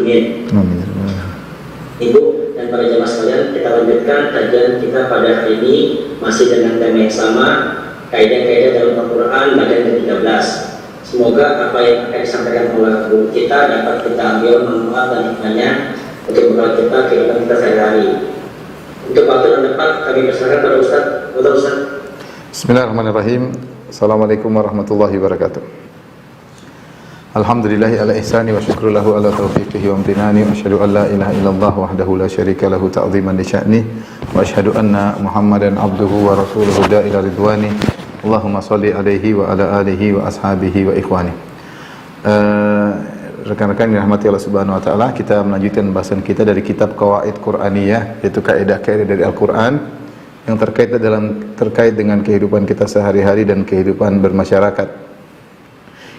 Amin. Amin. Ibu dan para jemaah sekalian, kita lanjutkan kajian kita pada hari ini masih dengan tema yang sama, kaidah-kaidah dalam Al-Quran bagian ke-13. Semoga apa yang akan disampaikan oleh guru kita dapat kita ambil manfaat dan hikmahnya untuk bekal kita kehidupan kita sehari-hari. Untuk waktu yang tepat kami persilakan pada Ustaz. Bismillahirrahmanirrahim. Assalamualaikum warahmatullahi wabarakatuh. Alhamdulillahi ala ihsani wa syukru lahu ala taufiqihi wa amtinani wa asyhadu an la ilaha illallah wahdahu la syarika lahu ta'ziman li sya'ni wa asyhadu anna Muhammadan abduhu wa rasuluhu da'ila ridwani. Allahumma salli alaihi wa ala alihi wa ashabihi wa ikhwani. Rekan-rekan yang dirahmati Allah Subhanahu wa taala, kita melanjutkan bahasan kita dari kitab Qawaid Qur'aniyah, yaitu kaidah-kaidah dari Al-Qur'an yang terkait dengan kehidupan kita sehari-hari dan kehidupan bermasyarakat.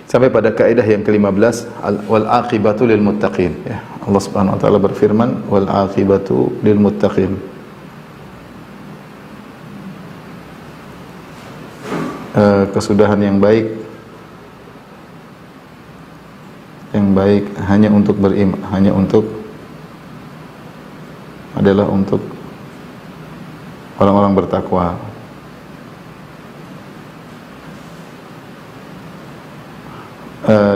Sampai pada kaidah yang ke-15, wal aqibatu lil muttaqin, ya. Allah Subhanahu wa taala berfirman, wal aqibatu lil muttaqin. Kesudahan yang baik hanya untuk beriman, adalah untuk orang-orang bertakwa.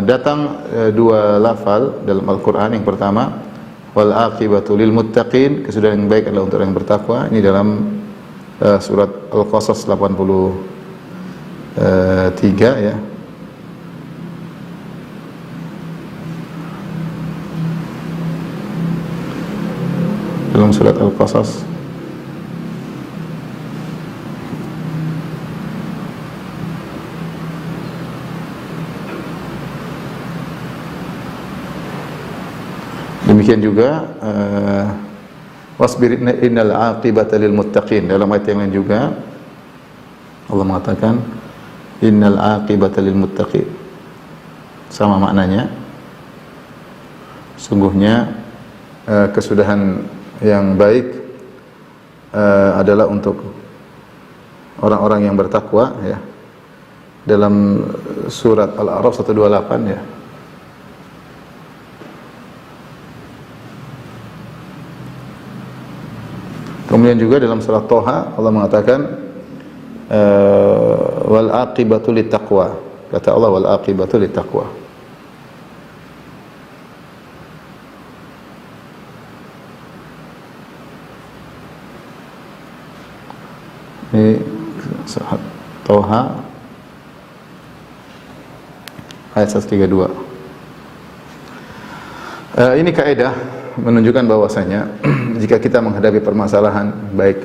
Datang dua lafal dalam Al-Quran. Yang pertama, wal aqibatu lil muttaqin, kesudahan yang baik adalah untuk orang yang bertakwa. Ini dalam surat Al-Qasas 83, ya. Dalam surat Al-Qasas demikian juga wasbir innal aqibata lil muttaqin. Dalam ayat yang lain juga Allah mengatakan innal aqibata lil muttaqin, sama maknanya. Sungguhnya kesudahan yang baik adalah untuk orang-orang yang bertakwa, ya. Dalam surat Al-A'raf 128, ya. Kemudian juga dalam surat Thaha Allah mengatakan wal aqibatu littaqwa. Kata Allah, wal aqibatu littaqwa. Ini surat Thaha ayat 132. Ini kaidah menunjukkan bahwasanya jika kita menghadapi permasalahan, baik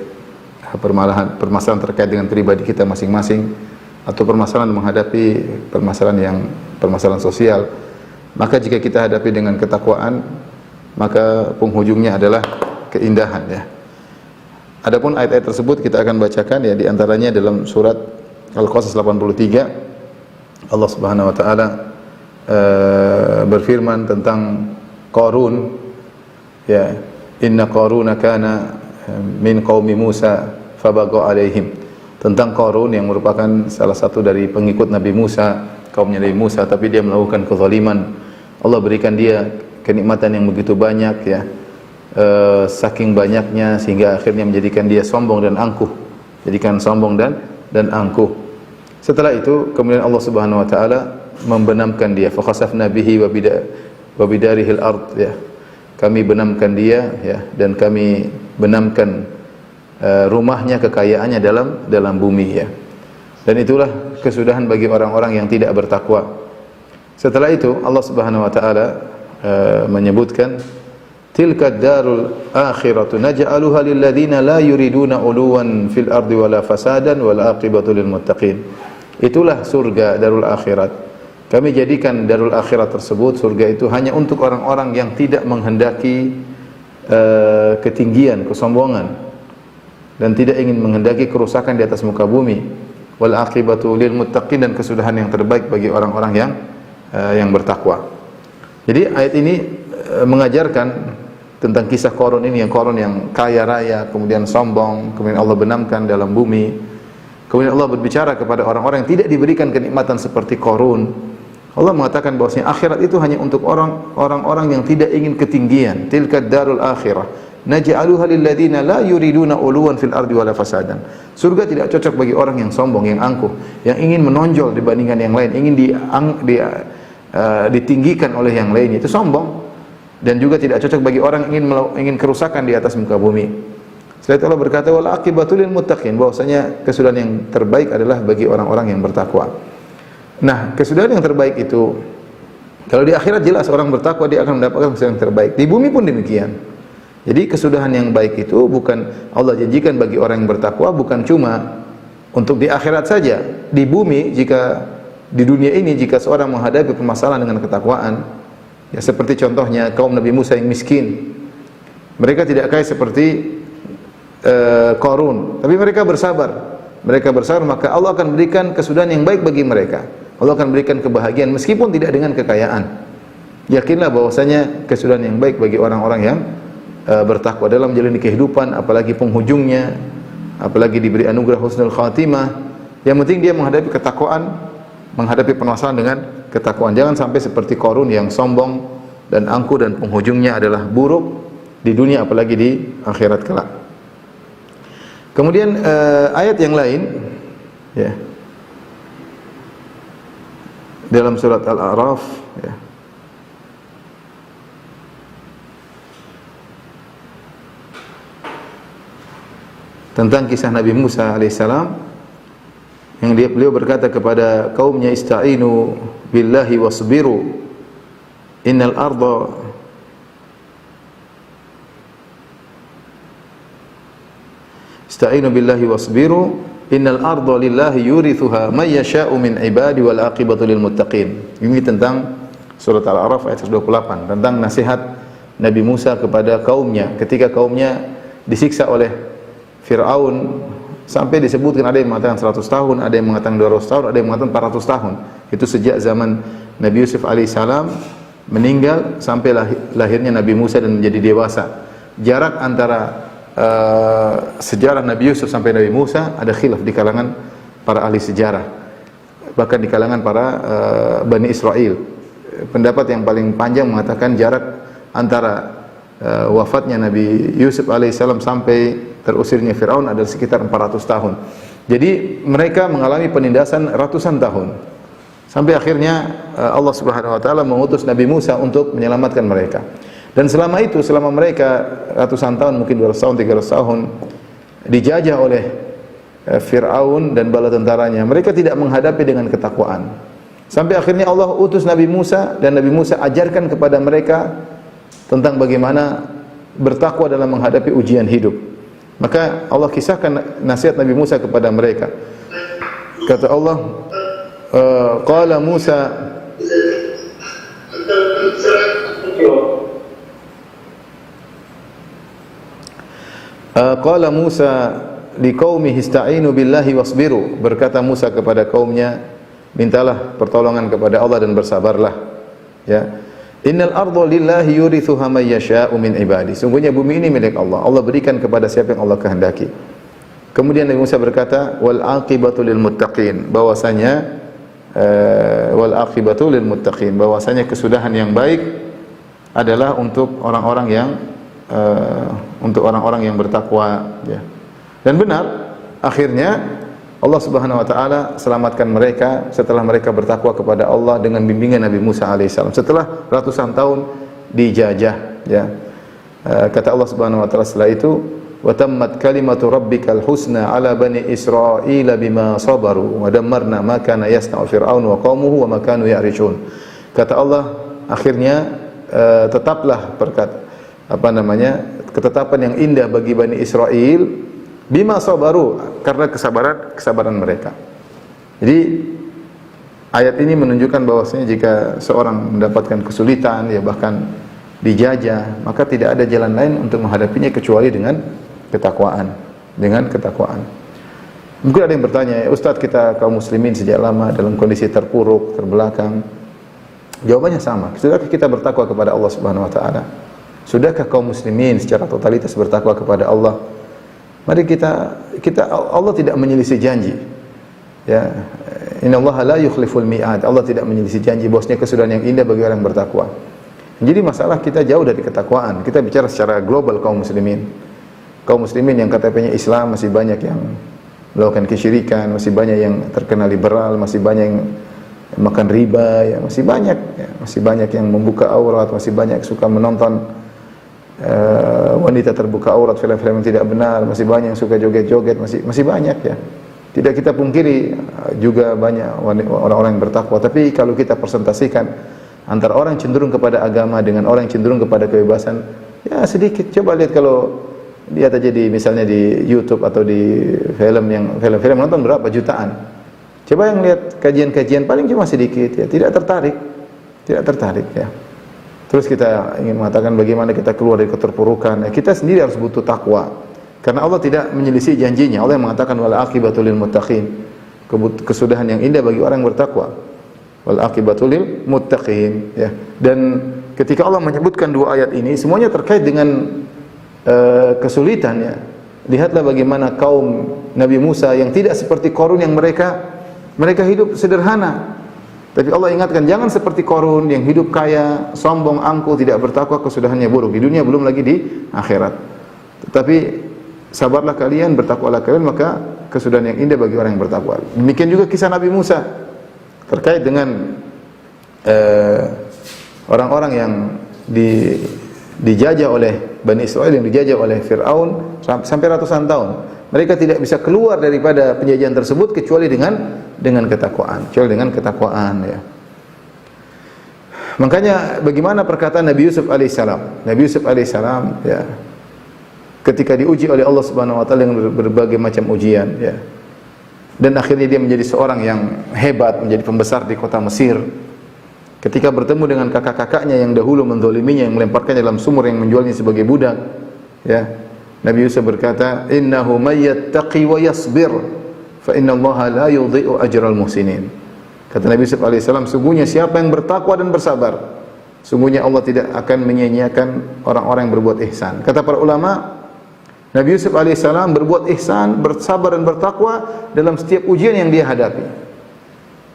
permasalahan terkait dengan pribadi kita masing-masing atau permasalahan menghadapi permasalahan sosial, maka jika kita hadapi dengan ketakwaan, maka penghujungnya adalah keindahan, ya. Adapun ayat-ayat tersebut kita akan bacakan, ya, di antaranya dalam surat Al-Qasas 83 Allah Subhanahu wa taala berfirman tentang Qarun, ya, inna Qaruna kana min qaumi Musa fabagha alaihim, tentang Qarun yang merupakan salah satu dari pengikut Nabi Musa, kaumnya Nabi Musa, tapi dia melakukan kezaliman. Allah berikan dia kenikmatan yang begitu banyak, ya, saking banyaknya sehingga akhirnya menjadikan dia sombong dan angkuh, dan angkuh. Setelah itu kemudian Allah Subhanahu wa taala membenamkan dia, fa khasafna bihi wa bidarihil ard, ya. Kami benamkan dia, ya, dan kami benamkan rumahnya, kekayaannya dalam bumi, ya. Dan itulah kesudahan bagi orang-orang yang tidak bertakwa. Setelah itu Allah Subhanahu wa taala menyebutkan tilka darul akhiratu naj'aluha lil ladzina la yuriduna uluwan fil ardi wala fasadan wal aqibatu lil muttaqin. Itulah surga darul akhirat. Kami jadikan darul akhirat tersebut, surga itu, hanya untuk orang-orang yang tidak menghendaki ketinggian, kesombongan, dan tidak ingin menghendaki kerusakan di atas muka bumi. Wal aqibatu lil muttaqin, dan kesudahan yang terbaik bagi orang-orang yang bertakwa. Jadi ayat ini mengajarkan tentang kisah Qarun ini, yang Qarun yang kaya raya, kemudian sombong, kemudian Allah benamkan dalam bumi. Kemudian Allah berbicara kepada orang-orang yang tidak diberikan kenikmatan seperti Qarun, Allah mengatakan bahwasanya akhirat itu hanya untuk orang-orang yang tidak ingin ketinggian. Tilka darul akhirah naj'aluha lil ladzina la yuriduna uluwan fil ardi wala fasadan. Surga tidak cocok bagi orang yang sombong, yang angkuh, yang ingin menonjol dibandingkan yang lain, ingin ditinggikan oleh yang lain, itu sombong. Dan juga tidak cocok bagi orang yang ingin kerusakan di atas muka bumi. Setelah itu Allah berkata wal aqibatul lil muttaqin, bahwasanya kesudahan yang terbaik adalah bagi orang-orang yang bertakwa. Nah, kesudahan yang terbaik itu kalau di akhirat jelas orang bertakwa dia akan mendapatkan kesudahan yang terbaik. Di bumi pun demikian. Jadi kesudahan yang baik itu bukan Allah janjikan bagi orang yang bertakwa bukan cuma untuk di akhirat saja. Di bumi, jika di dunia ini jika seorang menghadapi permasalahan dengan ketakwaan, ya seperti contohnya kaum Nabi Musa yang miskin. Mereka tidak kaya seperti Qarun, tapi mereka bersabar. Mereka bersabar, maka Allah akan berikan kesudahan yang baik bagi mereka. Allah akan berikan kebahagiaan meskipun tidak dengan kekayaan. Yakinlah bahwasanya kesudahan yang baik bagi orang-orang yang bertakwa dalam menjalani kehidupan, apalagi penghujungnya, apalagi diberi anugerah husnul khatimah. Yang penting dia menghadapi ketakwaan, menghadapi permasalahan dengan ketakwaan. Jangan sampai seperti Qarun yang sombong dan angkuh dan penghujungnya adalah buruk di dunia apalagi di akhirat kelak. Kemudian ayat yang lain, ya, dalam surat Al-A'raf, ya, tentang kisah Nabi Musa alaihissalam yang beliau berkata kepada kaumnya ista'inu billahi wasbiru innal arda ista'inu billahi wasbiru innal arda lillahi yurithuha may yasha'u min ibadi wal aqibatu lil muttaqin. Ini tentang surat Al-A'raf ayat 128 tentang nasihat Nabi Musa kepada kaumnya ketika kaumnya disiksa oleh Fir'aun sampai disebutkan ada yang mengatakan 100 tahun, ada yang mengatakan 200 tahun, ada yang mengatakan 400 tahun. Itu sejak zaman Nabi Yusuf alaihissalam meninggal sampai lahirnya Nabi Musa dan menjadi dewasa. Jarak antara sejarah Nabi Yusuf sampai Nabi Musa ada khilaf di kalangan para ahli sejarah, bahkan di kalangan para Bani Israel. Pendapat yang paling panjang mengatakan jarak antara wafatnya Nabi Yusuf alaihissalam sampai terusirnya Fir'aun adalah sekitar 400 tahun. Jadi mereka mengalami penindasan ratusan tahun sampai akhirnya Allah Subhanahu wa taala mengutus Nabi Musa untuk menyelamatkan mereka. Dan selama itu, selama mereka ratusan tahun, mungkin 200 tahun, 300 tahun dijajah oleh Fir'aun dan bala tentaranya, mereka tidak menghadapi dengan ketakwaan. Sampai akhirnya Allah utus Nabi Musa dan Nabi Musa ajarkan kepada mereka tentang bagaimana bertakwa dalam menghadapi ujian hidup. Maka Allah kisahkan nasihat Nabi Musa kepada mereka. Kata Allah, qala Musa qala Musa liqaumihi ista'inu billahi wasbiru. Berkata Musa kepada kaumnya, mintalah pertolongan kepada Allah dan bersabarlah. Ya. Innal arda lillahi yurithuha may yasha'u min ibadi. Sungguhnya bumi ini milik Allah. Allah berikan kepada siapa yang Allah kehendaki. Kemudian Nabi Musa berkata, wal aqibatu lil muttaqin. Bahwasanya wal aqibatu lil muttaqin. Bahwasanya kesudahan yang baik adalah untuk orang-orang yang bertakwa, ya. Dan benar, akhirnya Allah Subhanahu wa taala selamatkan mereka setelah mereka bertakwa kepada Allah dengan bimbingan Nabi Musa alaihissalam. Setelah ratusan tahun dijajah, ya. Kata Allah Subhanahu wa taala setelah itu, wa tammat kalimatu rabbikal husna ala bani Israila bima sabaru wa dammarna ma kana yasna'u fir'aun wa qaumuhu wa ma kanu ya'rishun. Kata Allah, akhirnya tetaplah ketetapan yang indah bagi Bani Israel bima sabaru, karena kesabaran mereka. Jadi ayat ini menunjukkan bahwasanya jika seorang mendapatkan kesulitan, ya bahkan dijajah, maka tidak ada jalan lain untuk menghadapinya kecuali dengan ketakwaan. Mungkin ada yang bertanya, Ustaz, kita kaum muslimin sejak lama dalam kondisi terpuruk, terbelakang. Jawabannya sama. Sudahkah kita bertakwa kepada Allah Subhanahu wa taala? Sudahkah kaum muslimin secara totalitas bertakwa kepada Allah? Mari kita Allah tidak menyelisih janji. Ya, Innallaha la yukhliful mi'ad. Allah tidak menyelisih janji, bosnya kesudahan yang indah bagi orang yang bertakwa. Jadi masalah kita jauh dari ketakwaan. Kita bicara secara global kaum muslimin. Kaum muslimin yang KTP-nya Islam masih banyak yang melakukan kesyirikan, masih banyak yang terkena liberal, masih banyak yang makan riba, ya, masih banyak yang membuka aurat, masih banyak suka menonton wanita terbuka aurat, film-film yang tidak benar, masih banyak yang suka joget-joget, masih banyak ya. Tidak kita pungkiri juga banyak orang-orang yang bertakwa, tapi kalau kita presentasikan antara orang cenderung kepada agama dengan orang cenderung kepada kebebasan, ya sedikit. Coba lihat kalau lihat aja misalnya di YouTube atau di film nonton berapa jutaan. Coba yang lihat kajian-kajian paling cuma sedikit ya, tidak tertarik ya. Terus kita ingin mengatakan bagaimana kita keluar dari keterpurukan. Ya, kita sendiri harus butuh takwa. Karena Allah tidak menyelisih janjinya. Allah yang mengatakan wal aqibatul lil muttaqin. Kesudahan yang indah bagi orang yang bertakwa. Wal aqibatul lil muttaqin ya. Dan ketika Allah menyebutkan dua ayat ini semuanya terkait dengan kesulitan ya. Lihatlah bagaimana kaum Nabi Musa yang tidak seperti Qarun yang mereka hidup sederhana. Tapi Allah ingatkan jangan seperti Qarun yang hidup kaya, sombong, angkuh, tidak bertakwa, kesudahannya buruk di dunia belum lagi di akhirat. Tetapi sabarlah kalian, bertakwalah kalian, maka kesudahan yang indah bagi orang yang bertakwa. Demikian juga kisah Nabi Musa terkait dengan orang-orang yang dijajah oleh Bani Israel, yang dijajah oleh Fir'aun sampai ratusan tahun. Mereka tidak bisa keluar daripada penjajahan tersebut kecuali dengan ketakwaan, ya. Makanya bagaimana perkataan Nabi Yusuf alaihissalam? Nabi Yusuf alaihissalam ya, ketika diuji oleh Allah Subhanahu wa taala dengan berbagai macam ujian ya. Dan akhirnya dia menjadi seorang yang hebat, menjadi pembesar di kota Mesir. Ketika bertemu dengan kakak-kakaknya yang dahulu menzaliminya, yang melemparkannya dalam sumur, yang menjualnya sebagai budak, ya. Nabi Yusuf berkata, "Innahu may yattaqi wa yasbir, fa innallaha la yudhi'u ajral muhsinin." Kata Nabi Yusuf alaihissalam, sungguhnya siapa yang bertakwa dan bersabar, sungguhnya Allah tidak akan menyia-nyiakan orang-orang yang berbuat ihsan. Kata para ulama, Nabi Yusuf alaihissalam berbuat ihsan, bersabar dan bertakwa dalam setiap ujian yang dia hadapi.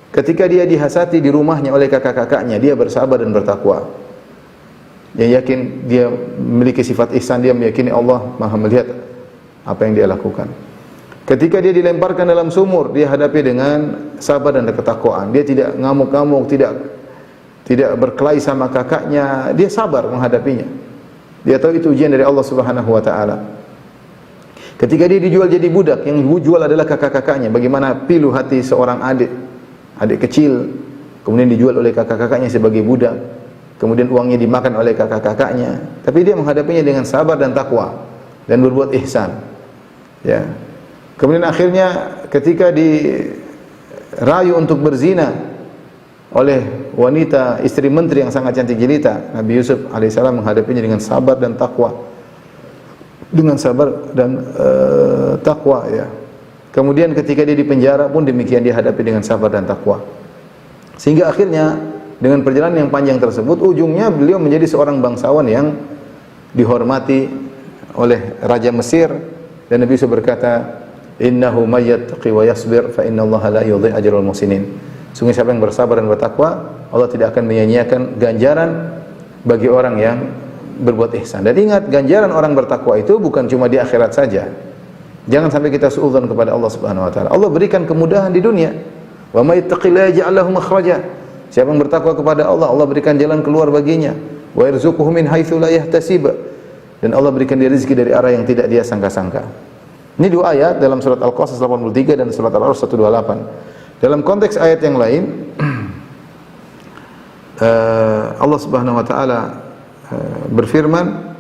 Ketika dia dihasati di rumahnya oleh kakak-kakaknya, dia bersabar dan bertakwa. Dia yakin dia memiliki sifat ihsan, dia meyakini Allah Maha melihat apa yang dia lakukan. Ketika dia dilemparkan dalam sumur, dia hadapi dengan sabar dan ketakwaan. Dia tidak ngamuk-ngamuk, tidak berkelahi sama kakaknya, dia sabar menghadapinya. Dia tahu itu ujian dari Allah Subhanahu wa taala. Ketika dia dijual jadi budak, yang dijual adalah kakak-kakaknya. Bagaimana pilu hati seorang adik kecil, kemudian dijual oleh kakak-kakaknya sebagai budak. Kemudian uangnya dimakan oleh kakak-kakaknya, tapi dia menghadapinya dengan sabar dan takwa dan berbuat ihsan. Ya. Kemudian akhirnya ketika dirayu untuk berzina oleh wanita istri menteri yang sangat cantik jelita, Nabi Yusuf alaihissalam menghadapinya dengan sabar dan takwa. Dengan sabar dan takwa ya. Kemudian ketika dia di penjara pun demikian, dia hadapi dengan sabar dan takwa. Sehingga akhirnya dengan perjalanan yang panjang tersebut, ujungnya beliau menjadi seorang bangsawan yang dihormati oleh Raja Mesir. Dan Nabi Yusuf berkata, "Innahu may yattaqi wa yasbir, fa innallaha la yudhi'u ajral muhsinin." Sungguh siapa yang bersabar dan bertakwa, Allah tidak akan menyia-nyiakan ganjaran bagi orang yang berbuat ihsan. Dan ingat, ganjaran orang bertakwa itu bukan cuma di akhirat saja. Jangan sampai kita suudzon kepada Allah Subhanahu wa taala. Allah berikan kemudahan di dunia. Wa may yattaqillaha yaj'al lahu makhraja. Siapa yang bertakwa kepada Allah, Allah berikan jalan keluar baginya. Wa yarzuquhu min haitsu la yahtasib. Dan Allah berikan dia rezeki dari arah yang tidak dia sangka-sangka. Ini dua ayat dalam surat Al-Qasas 83 dan surat Al-A'raf 128. Dalam konteks ayat yang lain, Allah Subhanahu wa taala berfirman,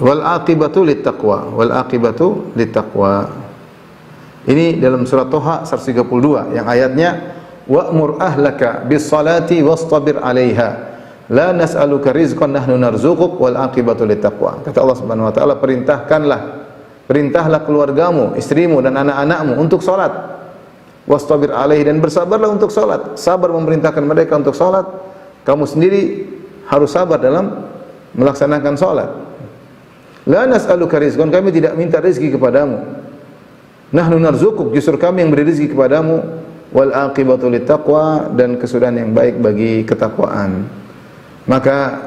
wal aqibatu littaqwa, wal aqibatu littaqwa. Ini dalam surat Toha 132 yang ayatnya, wa'mur ahlaka bis salati wastabir 'alaiha la nas'aluka rizqan nahnu narzuquk wal aqibatu littaqwa. Kata Allah Subhanahu wa taala, perintahlah keluargamu, istrimu dan anak-anakmu untuk salat. Wastabir 'alaihi, dan bersabarlah untuk salat. Sabar memerintahkan mereka untuk salat. Kamu sendiri harus sabar dalam melaksanakan salat. La nas'aluka rizqan, kami tidak minta rezeki kepadamu. Nahnu narzuquk, justru kami yang beri rezeki kepadamu, wal aqibatu littaqwa, dan kesudahan yang baik bagi ketakwaan. Maka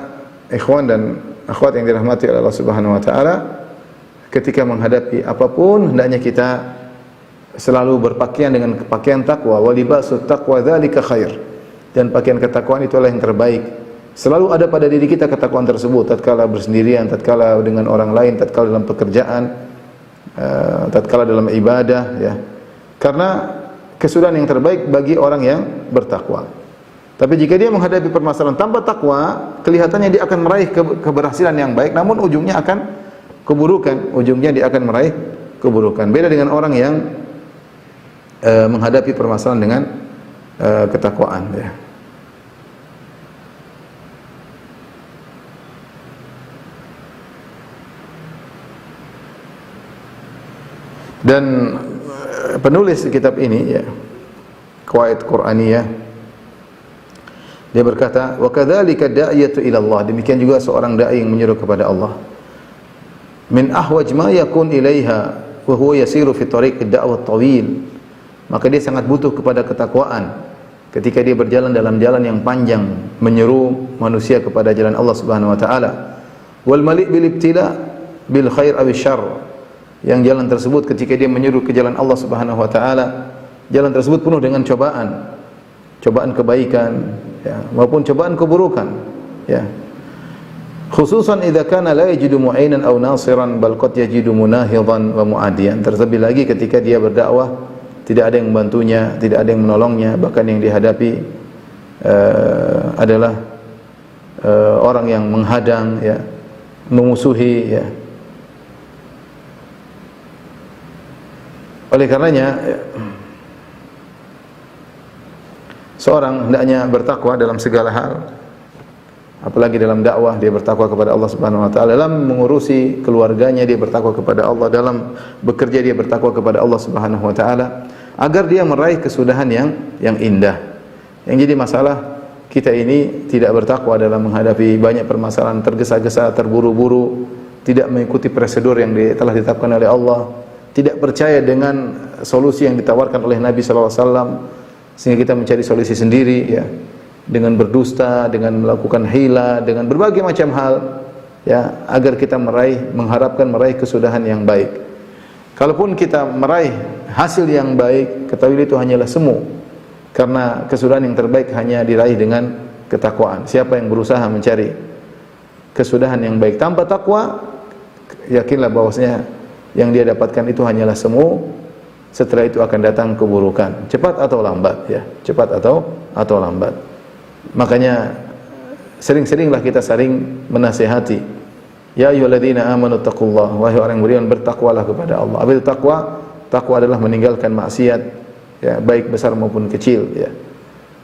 ikhwan dan akhwat yang dirahmati oleh Allah Subhanahu wa taala, ketika menghadapi apapun hendaknya kita selalu berpakaian dengan pakaian takwa. Wa libasut taqwa dzalika khair. Dan pakaian ketakwaan itulah yang terbaik. Selalu ada pada diri kita ketakwaan tersebut, tatkala bersendirian, tatkala dengan orang lain, tatkala dalam pekerjaan, tatkala dalam ibadah, ya. Karena kesudahan yang terbaik bagi orang yang bertakwa. Tapi jika dia menghadapi permasalahan tanpa takwa, kelihatannya dia akan meraih keberhasilan yang baik, namun ujungnya akan keburukan. Ujungnya dia akan meraih keburukan. Beda dengan orang yang menghadapi permasalahan dengan ketakwaan, ya. Dan penulis kitab ini, ya, Qawaid Qur'aniyah, dia berkata, wa kadzalika da'iyatu ila Allah, demikian juga seorang dai yang menyeru kepada Allah, min ahwaj ma yakun ilaiha wa huwa yasiru fi tariq ad-da'wah tawil, maka dia sangat butuh kepada ketakwaan ketika dia berjalan dalam jalan yang panjang menyeru manusia kepada jalan Allah Subhanahu wa taala. Wal mali' bil ibtila bil khair aw syarr, yang jalan tersebut ketika dia menyeru ke jalan Allah Subhanahu wa taala, jalan tersebut penuh dengan cobaan, cobaan kebaikan, ya, maupun cobaan keburukan, ya. Khususan idza kana la yajidu mu'inan aw nasiran bal qad yajidu munahidan wa mu'adiyan. Terlebih lagi ketika dia berdakwah tidak ada yang membantunya, tidak ada yang menolongnya, bahkan yang dihadapi adalah orang yang menghadang, ya, memusuhi, ya. Oleh karenanya, seorang hendaknya bertakwa dalam segala hal, apalagi dalam dakwah dia bertakwa kepada Allah Subhanahu wa taala, dalam mengurusi keluarganya dia bertakwa kepada Allah, dalam bekerja dia bertakwa kepada Allah Subhanahu wa taala, agar dia meraih kesudahan yang indah. Yang jadi masalah kita ini tidak bertakwa dalam menghadapi banyak permasalahan, tergesa-gesa, terburu-buru, tidak mengikuti prosedur yang telah ditetapkan oleh Allah, tidak percaya dengan solusi yang ditawarkan oleh Nabi sallallahu alaihi wasallam, sehingga kita mencari solusi sendiri, ya, dengan berdusta, dengan melakukan hila, dengan berbagai macam hal, ya, agar kita mengharapkan meraih kesudahan yang baik. Kalaupun kita meraih hasil yang baik, ketahui itu hanyalah semu, karena kesudahan yang terbaik hanya diraih dengan ketakwaan. Siapa yang berusaha mencari kesudahan yang baik tanpa takwa, yakinlah bahwasanya yang dia dapatkan itu hanyalah semu. Setelah itu akan datang keburukan, cepat atau lambat, ya, cepat atau lambat. Makanya sering-seringlah kita saling menasihati. Ya ayyuhalladzina amanu taqullaha, wahai orang yang beriman, bertakwalah kepada Allah. Apa itu takwa? Takwa adalah meninggalkan maksiat, ya, baik besar maupun kecil, ya.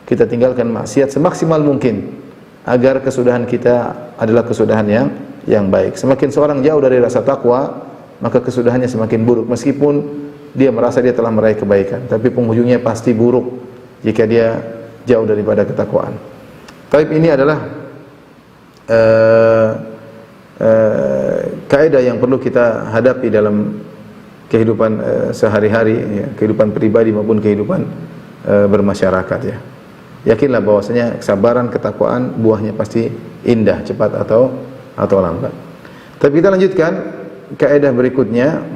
Kita tinggalkan maksiat semaksimal mungkin agar kesudahan kita adalah kesudahan yang baik. Semakin seorang jauh dari rasa takwa, maka kesudahannya semakin buruk, meskipun dia merasa dia telah meraih kebaikan, tapi penghujungnya pasti buruk jika dia jauh daripada ketakwaan. Tapi ini adalah kaidah yang perlu kita hadapi dalam kehidupan sehari-hari, ya, kehidupan pribadi maupun kehidupan bermasyarakat, ya. Yakinlah bahwasanya kesabaran, ketakwaan buahnya pasti indah, cepat atau lambat. Tapi kita lanjutkan kaidah berikutnya.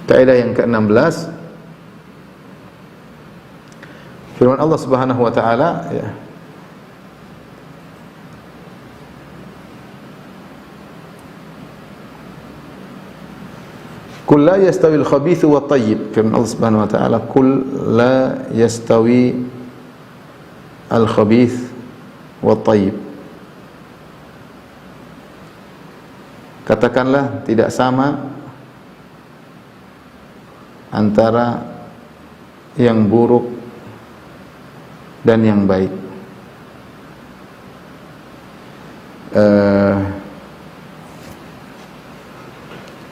Kaidah yang ke-16, firman Allah Subhanahu wa taala, ya, Qul la yastawi al-khabithu wa at-tayyib. Firman Allah Subhanahu wa taala, Qul la yastawi al-khabith wa at-tayyib. Katakanlah tidak sama antara yang buruk dan yang baik.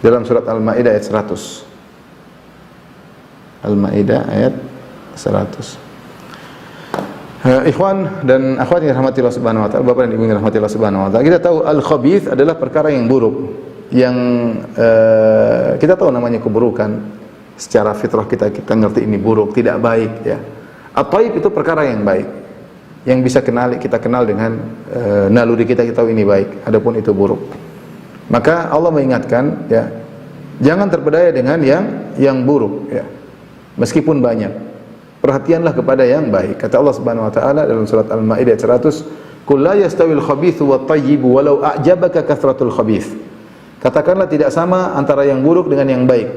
Dalam surat Al-Maidah ayat 100. Al-Maidah ayat 100. Ikhwan dan akhwat yang dirahmati Allah Subhanahu wa taala, Bapak dan Ibu yang dirahmati Allah Subhanahu wa taala, kita tahu al-khabith adalah perkara yang buruk. yang kita tahu namanya keburukan, secara fitrah kita ngerti ini buruk, tidak baik ya. At-thayyib itu perkara yang baik, yang bisa kita kenal dengan naluri kita tahu ini baik, adapun itu buruk. Maka Allah mengingatkan ya, jangan terpedaya dengan yang buruk ya. Meskipun banyak, perhatianlah kepada yang baik. Kata Allah Subhanahu wa taala dalam surat Al-Maidah 100, "Qul la yastawil khabithu wat thayyibu walau a'jabaka kathratul khabith." Katakanlah tidak sama antara yang buruk dengan yang baik,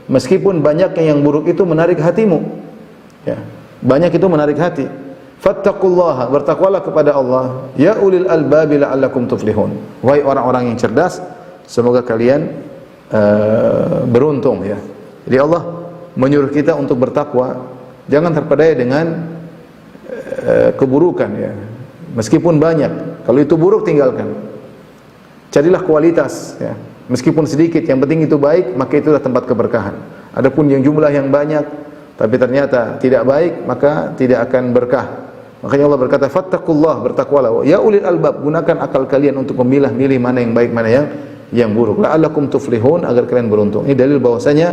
meskipun banyaknya yang buruk itu menarik hatimu. Ya, banyak itu menarik hati. Fattaqullaha, bertakwalah kepada Allah, ya ulil albabi la'allakum tuflihun. Wahai orang-orang yang cerdas, semoga kalian beruntung ya. Jadi Allah menyuruh kita untuk bertakwa, jangan terpedaya dengan keburukan ya. Meskipun banyak, kalau itu buruk tinggalkan. Carilah kualitas ya. Meskipun sedikit, yang penting itu baik, maka itulah tempat keberkahan. Adapun yang jumlah yang banyak tapi ternyata tidak baik, maka tidak akan berkah. Makanya Allah berkata, fattaqullah, bertakwalah. Ya ulil albab, gunakan akal kalian untuk memilah-milih mana yang baik, mana yang buruk. La'allakum tuflihun, agar kalian beruntung. Ini dalil bahwasanya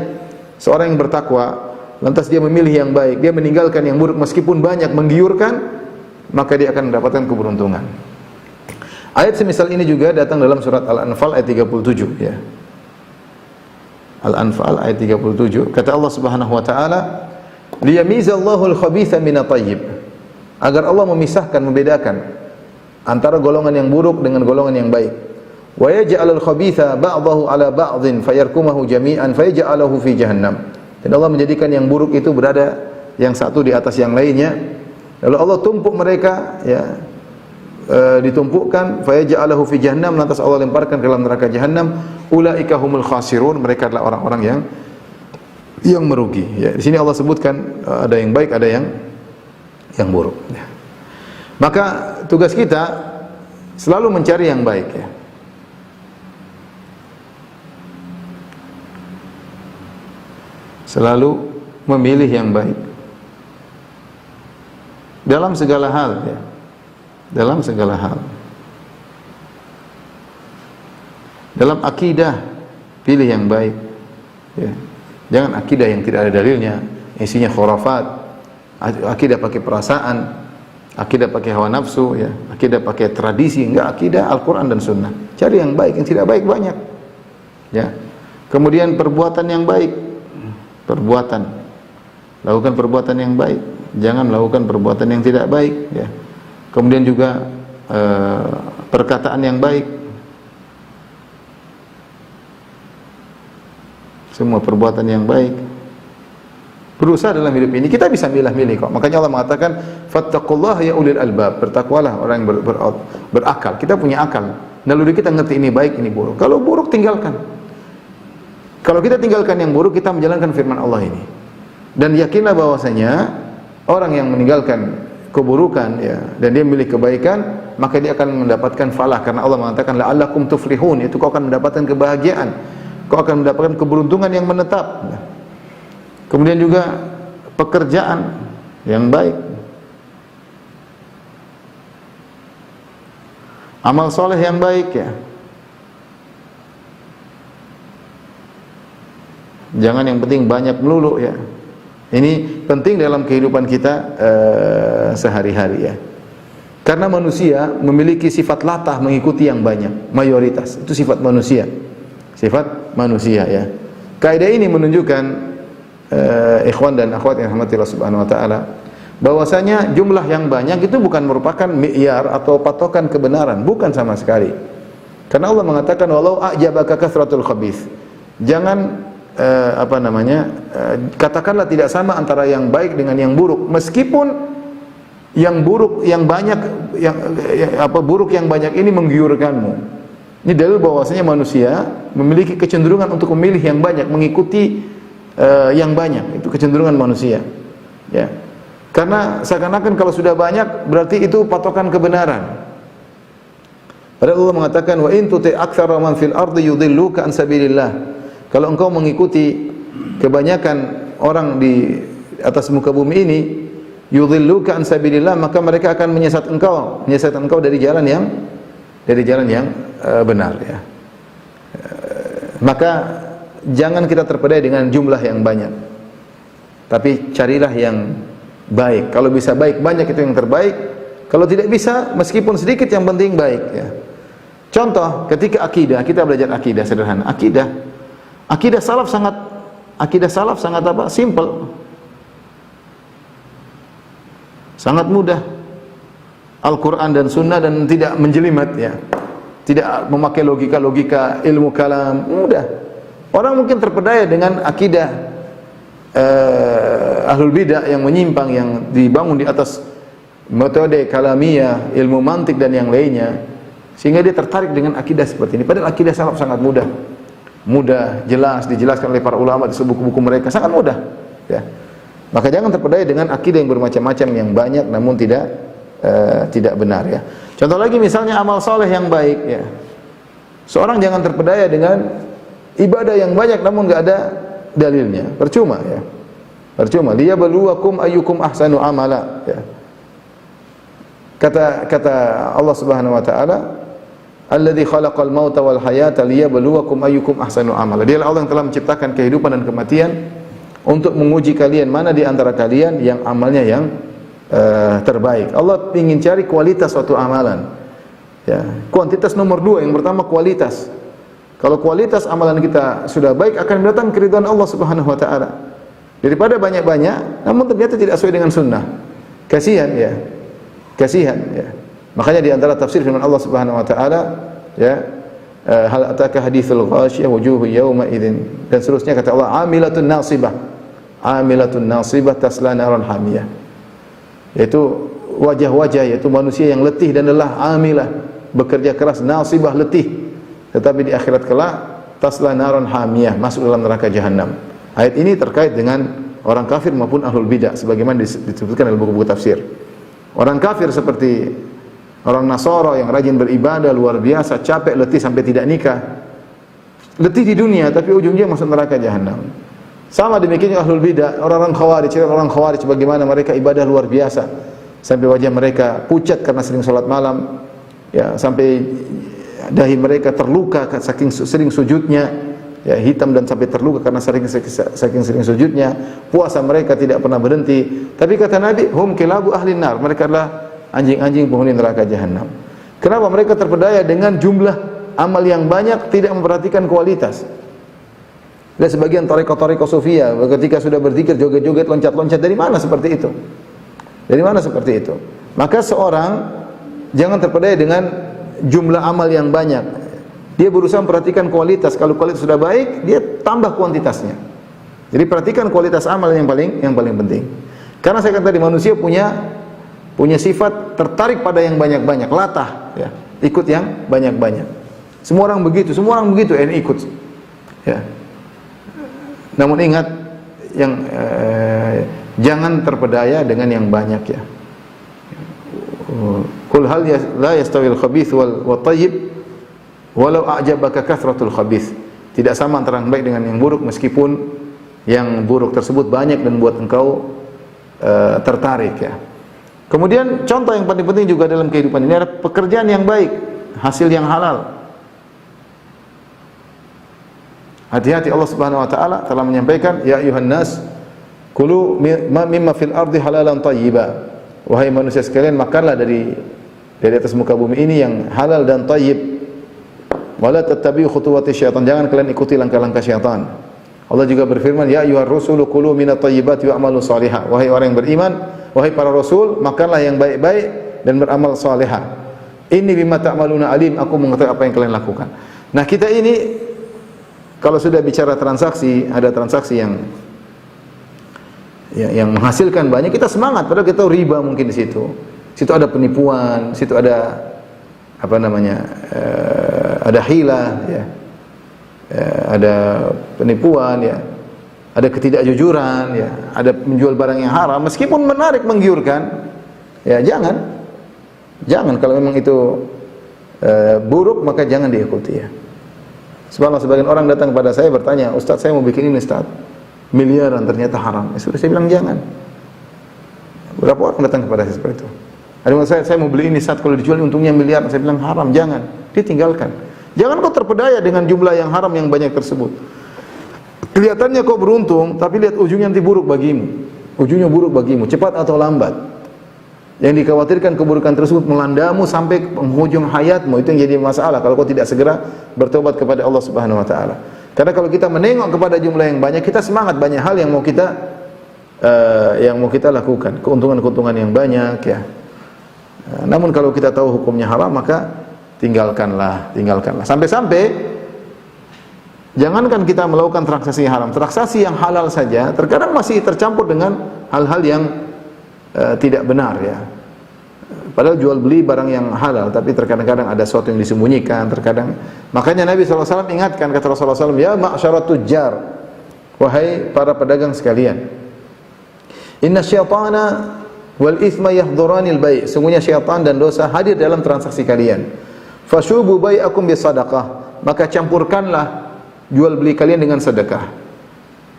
seorang yang bertakwa, lantas dia memilih yang baik, dia meninggalkan yang buruk meskipun banyak menggiurkan, maka dia akan mendapatkan keberuntungan. Ayat semisal ini juga datang dalam surat Al-Anfal ayat 37 ya. Al-Anfal ayat 37, kata Allah Subhanahu wa taala, liyamizallahu al-khabitha minat thayyib. Agar Allah memisahkan, membedakan antara golongan yang buruk dengan golongan yang baik. Wa yaj'alul khabitha ba'dahu 'ala ba'dhin fayarkumuhu jami'an fayaj'aluhu fi jahannam. Dan Allah menjadikan yang buruk itu berada yang satu di atas yang lainnya. Lalu Allah tumpuk mereka ya, ditumpukkan, fayaj'aluhu fi jahannam, lantas Allah lemparkan ke dalam neraka jahannam. Ulaika humul khasirun, mereka adalah orang-orang yang merugi ya. Di sini Allah sebutkan ada yang baik, ada yang buruk ya. Maka tugas kita selalu mencari yang baik ya. Selalu memilih yang baik dalam segala hal ya. Dalam segala hal. Dalam akidah, pilih yang baik ya. Jangan akidah yang tidak ada dalilnya, isinya khurafat, akidah pakai perasaan, akidah pakai hawa nafsu ya, akidah pakai tradisi. Enggak, akidah Al-Quran dan Sunnah. Cari yang baik, yang tidak baik banyak ya. Kemudian perbuatan yang baik, perbuatan, lakukan perbuatan yang baik, jangan melakukan perbuatan yang tidak baik ya. Kemudian juga perkataan yang baik, semua perbuatan yang baik. Berusaha dalam hidup ini, kita bisa milih-milih kok. Makanya Allah mengatakan, fattaqullaha ya ulil albab, bertakwalah orang yang berakal. Kita punya akal, naluri kita ngerti ini baik, ini buruk. Kalau buruk tinggalkan. Kalau kita tinggalkan yang buruk, kita menjalankan firman Allah ini. Dan yakinlah bahwasanya orang yang meninggalkan keburukan ya, dan dia memilih kebaikan, maka dia akan mendapatkan falah, karena Allah mengatakan la'allakum tuflihun, itu kau akan mendapatkan kebahagiaan, kau akan mendapatkan keberuntungan yang menetap ya. Kemudian juga pekerjaan yang baik, amal soleh yang baik ya. Jangan yang penting banyak melulu ya. Ini penting dalam kehidupan kita sehari-hari ya. Karena manusia memiliki sifat latah mengikuti yang banyak, mayoritas. Itu sifat manusia. Sifat manusia ya. Kaidah ini menunjukkan ikhwan dan akhwat yang dirahmati Allah Subhanahu wa taala, bahwasanya jumlah yang banyak itu bukan merupakan mi'yar atau patokan kebenaran, bukan sama sekali. Karena Allah mengatakan walau a'jabaka kathratul khabith. Jangan katakanlah tidak sama antara yang baik dengan yang buruk, meskipun yang buruk yang banyak, buruk yang banyak ini menggiurkanmu. Ini dalil bahwasanya manusia memiliki kecenderungan untuk memilih yang banyak, mengikuti yang banyak. Itu kecenderungan manusia ya. Karena seakan-akan kalau sudah banyak berarti itu patokan kebenaran. Padahal Allah mengatakan wa in tuti aktsara man fil ardi yudilluka an sabilillah. Kalau engkau mengikuti kebanyakan orang di atas muka bumi ini, yudhilluka an sabilillah, maka mereka akan menyesatkan engkau dari jalan yang benar ya. Maka jangan kita terpedaya dengan jumlah yang banyak, tapi carilah yang baik. Kalau bisa baik banyak itu yang terbaik. Kalau tidak bisa, meskipun sedikit yang penting baik. Ya. Contoh, ketika akidah, kita belajar akidah sederhana. Akidah salaf sangat apa? Simple, sangat mudah. Al-Quran dan Sunnah dan tidak menjelimet, ya. Tidak memakai logika ilmu kalam, mudah. Orang mungkin terpedaya dengan akidah ahlul bidah yang menyimpang, yang dibangun di atas metode kalamiyah, ilmu mantik dan yang lainnya, sehingga dia tertarik dengan akidah seperti ini. Padahal akidah salaf sangat mudah, jelas, dijelaskan oleh para ulama di buku-buku mereka, sangat mudah. Ya. Maka jangan terpedaya dengan akidah yang bermacam-macam, yang banyak namun tidak benar. Ya. Contoh lagi misalnya amal soleh yang baik. Ya. Seorang jangan terpedaya dengan ibadah yang banyak namun enggak ada dalilnya, percuma. Ya. Percuma. Liyabluwakum ayyukum ahsanu amala. Ya. Kata Allah Subhanahu wa taala, alladzi khalaqal mauta wal hayata liyabluwakum ayyukum ahsanu amala. Dialah Allah yang telah menciptakan kehidupan dan kematian untuk menguji kalian mana di antara kalian yang amalnya yang terbaik. Allah ingin cari kualitas suatu amalan. Ya, kuantitas nomor 2, yang pertama kualitas. Kalau kualitas amalan kita sudah baik, akan mendatangkan keridhaan Allah Subhanahu wa taala. Daripada banyak-banyak namun ternyata tidak sesuai dengan sunnah. Kasihan, ya. Kasihan, ya. Makanya di antara tafsir firman Allah Subhanahu wa taala, ya, hal ataka haditsul ghasyiyah wujuhu yawma idzin, dan seterusnya kata Allah, amilatun nasibah tasla naran hamiyah. Yaitu wajah-wajah, yaitu manusia yang letih dan lelah, amilah, bekerja keras, nasibah, letih, tetapi di akhirat kelak tasla naran hamiyah, masuk dalam neraka jahanam. Ayat ini terkait dengan orang kafir maupun ahlul bidah, sebagaimana disebutkan dalam buku-buku tafsir. Orang kafir seperti orang Nasara yang rajin beribadah luar biasa, capek, letih sampai tidak nikah, letih di dunia, tapi ujungnya masuk neraka jahanam. Sama demikian ahlul bidah, orang-orang khawarij, bagaimana mereka ibadah luar biasa sampai wajah mereka pucat karena sering salat malam, ya, sampai dahi mereka terluka saking sering sujudnya, ya, hitam dan sampai terluka karena saking sering sujudnya. Puasa mereka tidak pernah berhenti. Tapi kata Nabi, hum kilabu ahlin nar, mereka adalah anjing-anjing penghuni neraka jahanam. Kenapa? Mereka terpedaya dengan jumlah amal yang banyak, tidak memperhatikan kualitas. Dan sebagian tarekat-tarekat sufiyah ketika sudah berzikir joget-joget, loncat-loncat, dari mana seperti itu? Dari mana seperti itu? Maka seorang jangan terpedaya dengan jumlah amal yang banyak. Dia berusaha memperhatikan kualitas. Kalau kualitas sudah baik, dia tambah kuantitasnya. Jadi perhatikan kualitas amal yang paling penting. Karena saya kata tadi, manusia punya sifat tertarik pada yang banyak-banyak, latah, ya, ikut yang banyak-banyak. Semua orang begitu, ini ikut. Ya. Namun ingat, jangan terpedaya dengan yang banyak, ya. Qul hal la yastawil khabith wal thayyib walau a'jabaka kathratul khabith. Tidak sama antara yang baik dengan yang buruk, meskipun yang buruk tersebut banyak dan buat engkau tertarik, ya. Kemudian contoh yang paling penting juga dalam kehidupan ini adalah pekerjaan yang baik, hasil yang halal. Hati-hati, Allah Subhanahu wa taala telah menyampaikan, ya ayuhan nas kulu mimma fil ardi halalan thayyiba. Wahai manusia sekalian, makanlah dari atas muka bumi ini yang halal dan thayyib. Wala tattabi'u khutuwati syaitan, jangan kalian ikuti langkah-langkah syaitan. Allah juga berfirman, ya ayyuhar rusulu kulu minat thayyibati wa'malu salihah. Wahai orang yang beriman, wahai para rasul, makanlah yang baik-baik dan beramal salihah. Inni bima ta'maluna alim, aku mengetahui apa yang kalian lakukan. Nah, kita ini kalau sudah bicara transaksi, ada transaksi yang menghasilkan banyak, kita semangat, padahal kita tahu riba mungkin di situ. Situ ada penipuan, situ ada ada hilah, ya. Ada penipuan, ya. Ada ketidakjujuran, ya. Ada menjual barang yang haram, meskipun menarik, menggiurkan, ya, jangan kalau memang itu buruk, maka jangan diikuti, ya. Subhanallah, sebagian orang datang kepada saya bertanya, Ustaz, saya mau bikin ini, Ustaz, miliaran, ternyata haram. Ya sudah, saya bilang jangan. Berapa orang datang kepada saya seperti itu? Ada yang saya mau beli ini, Ustaz, kalau dijual untungnya miliar. Saya bilang haram, jangan. Dia tinggalkan. Jangan kau terpedaya dengan jumlah yang haram yang banyak tersebut. Kelihatannya kau beruntung, tapi lihat ujungnya nanti buruk bagimu. Ujungnya buruk bagimu, cepat atau lambat. Yang dikhawatirkan keburukan tersebut melandamu sampai penghujung hayatmu. Itu yang jadi masalah kalau kau tidak segera bertobat kepada Allah Subhanahu wa taala. Karena kalau kita menengok kepada jumlah yang banyak, kita semangat, banyak hal yang mau kita lakukan, keuntungan-keuntungan yang banyak ya. Namun kalau kita tahu hukumnya haram, maka tinggalkanlah. Sampai-sampai jangankan kita melakukan transaksi haram, transaksi yang halal saja terkadang masih tercampur dengan hal-hal yang tidak benar ya. Padahal jual beli barang yang halal, tapi terkadang-kadang ada sesuatu yang disembunyikan, terkadang. Makanya Nabi SAW ingatkan, kata Rasulullah SAW, ya ma'syarat tujjar, wahai para pedagang sekalian, inna syaitana wal ithma yahdhuranil bai', sungguhnya syaitan dan dosa hadir dalam transaksi kalian. Fasyubu bai'akum bisadaqah, maka campurkanlah jual beli kalian dengan sedekah.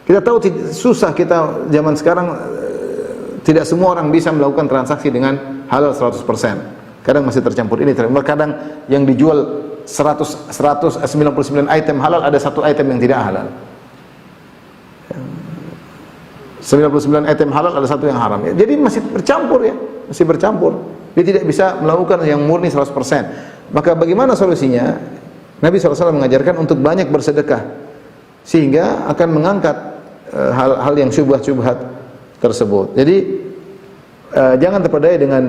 Kita tahu susah kita zaman sekarang, tidak semua orang bisa melakukan transaksi dengan halal 100%. Kadang masih tercampur ini, kadang yang dijual 99 item halal, ada satu item yang tidak halal. 99 item halal, ada satu yang haram. Jadi masih bercampur ya, masih bercampur. Dia tidak bisa melakukan yang murni 100%. Maka bagaimana solusinya? Nabi SAW mengajarkan untuk banyak bersedekah, sehingga akan mengangkat hal-hal yang syubhat-syubhat tersebut. Jadi jangan terpedaya dengan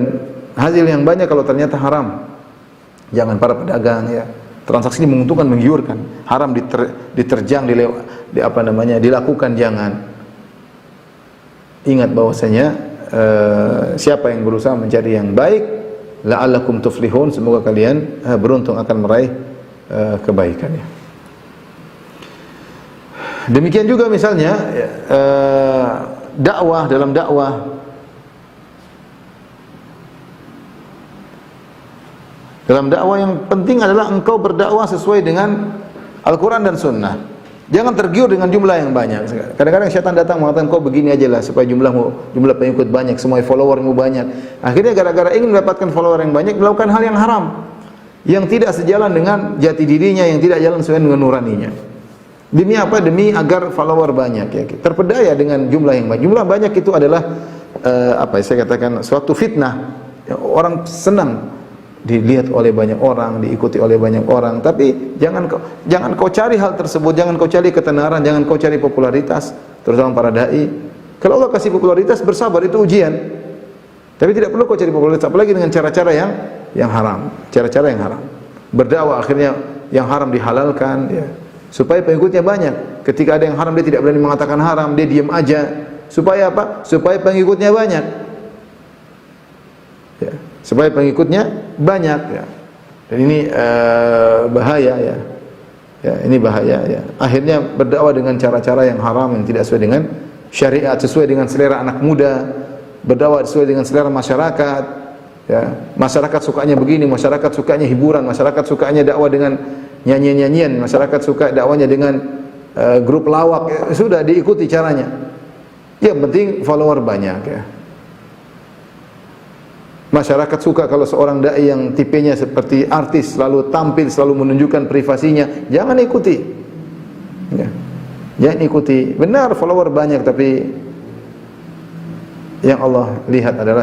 hasil yang banyak kalau ternyata haram. Jangan, para pedagang ya. Transaksi ini menguntungkan, menggiurkan. Haram diterjang, dilakukan, jangan. Ingat bahwasanya siapa yang berusaha mencari yang baik, la'allakum tuflihun, semoga kalian beruntung akan meraih kebaikannya. Demikian juga misalnya dakwah, dalam dakwah yang penting adalah engkau berdakwah sesuai dengan Al-Quran dan Sunnah. Jangan tergiur dengan jumlah yang banyak. Kadang-kadang syaitan datang mengatakan, kau begini aja lah supaya jumlah pengikut banyak, semua followermu banyak. Akhirnya gara-gara ingin mendapatkan follower yang banyak, melakukan hal yang haram, yang tidak sejalan dengan jati dirinya, yang tidak jalan sesuai dengan nuraninya. Demi apa? Demi agar follower banyak ya. Terpedaya dengan jumlah yang banyak. Jumlah banyak itu adalah saya katakan suatu fitnah. Orang senang dilihat oleh banyak orang, diikuti oleh banyak orang, tapi jangan kau cari hal tersebut, jangan kau cari ketenaran, jangan kau cari popularitas, terutama para dai. Kalau Allah kasih popularitas, bersabar, itu ujian. Tapi tidak perlu kau cari popularitas, apalagi dengan cara-cara yang haram, cara-cara yang haram. Berdakwah akhirnya yang haram dihalalkan ya, supaya pengikutnya banyak. Ketika ada yang haram, dia tidak berani mengatakan haram, dia diam aja. Supaya apa? Supaya pengikutnya banyak. Ya, supaya pengikutnya banyak ya. Dan ini bahaya ya. Ya, ini bahaya ya. Akhirnya berdakwah dengan cara-cara yang haram, yang tidak sesuai dengan syariat, sesuai dengan selera anak muda, berdakwah sesuai dengan selera masyarakat. Ya, masyarakat sukanya begini, masyarakat sukanya hiburan, masyarakat sukanya dakwah dengan nyanyian-nyanyian, masyarakat suka dakwanya dengan grup lawak, ya, sudah diikuti caranya. Yang penting follower banyak ya. Masyarakat suka kalau seorang dai yang tipenya seperti artis, selalu tampil, selalu menunjukkan privasinya, jangan ikuti. Ya. Jangan ikuti. Benar follower banyak, tapi yang Allah lihat adalah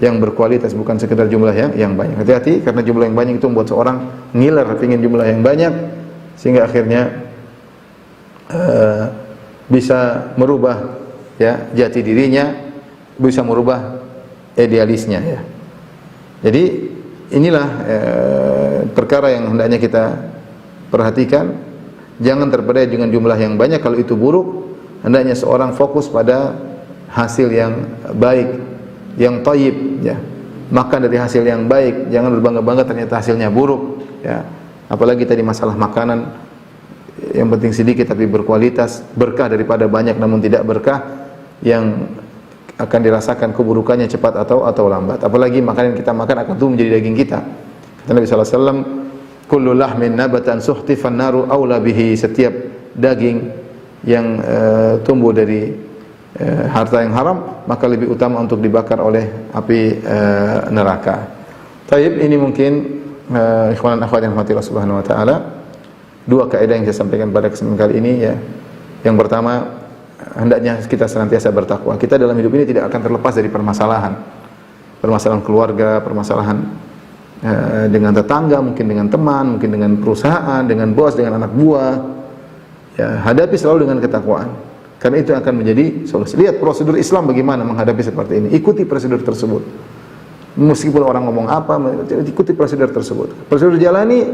yang berkualitas, bukan sekedar jumlah yang banyak. Hati-hati, karena jumlah yang banyak itu membuat seorang ngiler, ingin jumlah yang banyak, sehingga akhirnya bisa merubah ya jati dirinya, bisa merubah idealisnya ya. Jadi inilah perkara yang hendaknya kita perhatikan. Jangan terpedaya dengan jumlah yang banyak, kalau itu buruk. Hendaknya seorang fokus pada hasil yang baik, yang thayyib ya. Makan dari hasil yang baik, jangan berbangga-bangga ternyata hasilnya buruk ya. Apalagi tadi masalah makanan, yang penting sedikit tapi berkualitas, berkah daripada banyak namun tidak berkah, yang akan dirasakan keburukannya cepat atau lambat. Apalagi makanan yang kita makan akan tumbuh menjadi daging kita. Kata Nabi sallallahu alaihi wasallam, kullu lahmin nabatan suhtifan naru aula bihi, setiap daging yang tumbuh dari harta yang haram maka lebih utama untuk dibakar oleh api neraka. Taib, ini mungkin ikhwan dan akhwat yang dirahmati Allah Subhanahu wa taala, dua kaidah yang saya sampaikan pada kesempatan kali ini ya. Yang pertama, hendaknya kita senantiasa bertakwa. Kita dalam hidup ini tidak akan terlepas dari permasalahan. Permasalahan keluarga, permasalahan dengan tetangga, mungkin dengan teman, mungkin dengan perusahaan, dengan bos, dengan anak buah. Ya, hadapi selalu dengan ketakwaan. Karena itu akan menjadi solusi. Lihat prosedur Islam bagaimana menghadapi seperti ini. Ikuti prosedur tersebut. Meskipun orang ngomong apa, ikuti prosedur tersebut. Prosedur jalani,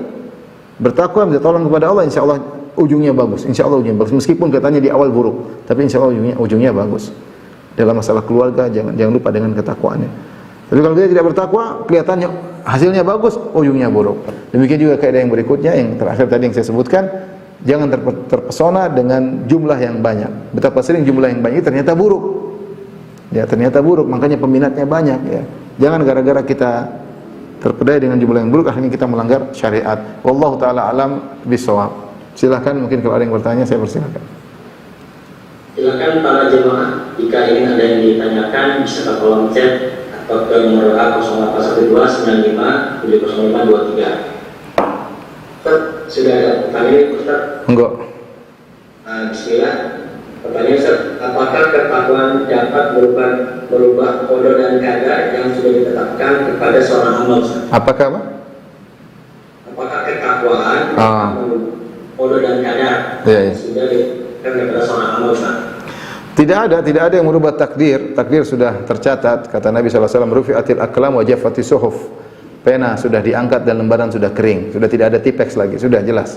bertakwa, minta tolong kepada Allah, insya Allah ujungnya bagus. Insya Allah ujungnya bagus. Meskipun katanya di awal buruk, tapi insya Allah ujungnya bagus. Dalam masalah keluarga, jangan lupa dengan ketakwaannya. Tapi kalau dia tidak bertakwa, kelihatannya hasilnya bagus, ujungnya buruk. Demikian juga kaidah yang berikutnya, yang terakhir tadi yang saya sebutkan, jangan terpesona dengan jumlah yang banyak. Betapa sering jumlah yang banyak ternyata buruk. Ya, ternyata buruk, makanya peminatnya banyak ya. Jangan gara-gara kita terpedaya dengan jumlah yang buruk akhirnya kita melanggar syariat. Wallahu taala alam bisawab. Silakan, mungkin kalau ada yang bertanya saya persilakan. Silakan para jemaah, jika ingin ada yang ditanyakan bisa ke kolom chat atau ke nomor WA 081295700523. Ustaz, sudah ada pertanyaan Ustaz? Enggak. Bismillah. Pertanyaan Ustaz, apakah ketakwaan dapat merubah qada dan qadar yang sudah ditetapkan kepada seorang hamba Ustaz? Apakah apa? Apakah ketakwaan qada dan qadar sudah ditetapkan kepada seorang hamba Ustaz? Tidak ada yang merubah takdir. Takdir sudah tercatat. Kata Nabi SAW, rufi'atil aqlam wa jaffatis suhuf. Pena sudah diangkat dan lembaran sudah kering. Sudah tidak ada tipex lagi, sudah jelas.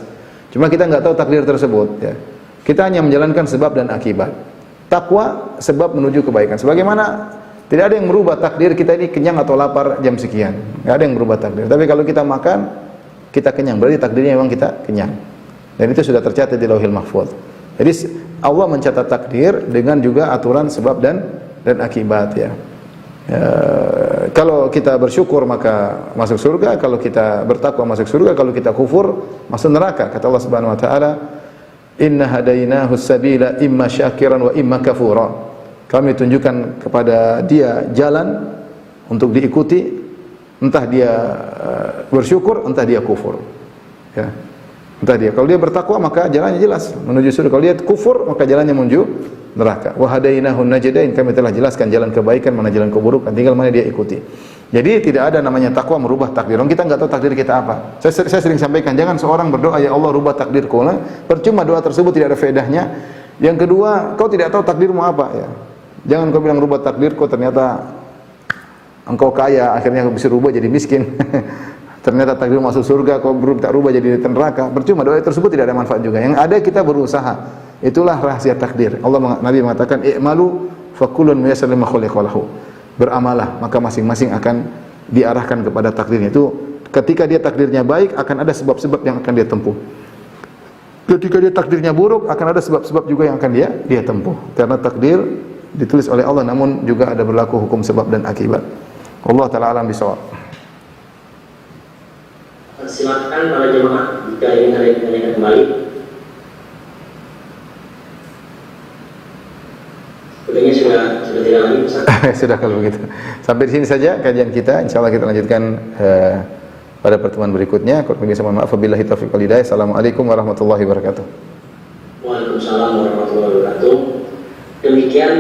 Cuma kita nggak tahu takdir tersebut ya. Kita hanya menjalankan sebab dan akibat. Takwa sebab menuju kebaikan. Sebagaimana tidak ada yang merubah takdir kita ini kenyang atau lapar jam sekian. Nggak ada yang merubah takdir. Tapi kalau kita makan, kita kenyang. Berarti takdirnya memang kita kenyang. Dan itu sudah tercatat di Lauhil Mahfuz. Jadi Allah mencatat takdir dengan juga aturan sebab dan akibat ya. Kalau kita bersyukur maka masuk surga, kalau kita bertakwa masuk surga, kalau kita kufur masuk neraka. Kata Allah Subhanahu wa taala, "Inna hadainahu sabila imma syakiran wa imma kafura." Kami tunjukkan kepada dia jalan untuk diikuti, entah dia bersyukur, entah dia kufur. Ya. Entah dia. Kalau dia bertakwa maka jalannya jelas menuju surga. Kalau dia kufur maka jalannya menuju neraka. Wa hadainahu najdain, kami telah jelaskan jalan kebaikan mana jalan keburukan, tinggal mana dia ikuti. Jadi tidak ada namanya takwa merubah takdir. Kita enggak tahu takdir kita apa. Saya sering sampaikan, jangan seorang berdoa ya Allah rubah takdirku. Percuma doa tersebut tidak ada faedahnya. Yang kedua, kau tidak tahu takdirmu apa ya. Jangan kau bilang rubah takdirku, ternyata engkau kaya akhirnya kau bisa rubah jadi miskin. Ternyata takdir masuk surga, kau tak rubah jadi neraka. Percuma doa tersebut tidak ada manfaat juga. Yang ada kita berusaha. Itulah rahasia takdir. Nabi mengatakan, "I'malu fakullun muyassar lima khuliqa lahu." Beramalah, maka masing-masing akan diarahkan kepada takdirnya. Itu ketika dia takdirnya baik, akan ada sebab-sebab yang akan dia tempuh. Ketika dia takdirnya buruk, akan ada sebab-sebab juga yang akan dia tempuh. Karena takdir ditulis oleh Allah, namun juga ada berlaku hukum sebab dan akibat. Allah taala alam bisawab. Silakan para jemaah jika ingin ada yang ditanyakan kembali. Sepertinya sudah tidak lagi Ustaz. Sudah kalau begitu. Sampai di sini saja kajian kita. Insyaallah kita lanjutkan pada pertemuan berikutnya. Kurang lebih mohon maaf. Wabillahi taufiq wal hidayah. Assalamualaikum warahmatullahi wabarakatuh. Waalaikumsalam warahmatullahi wabarakatuh. Demikian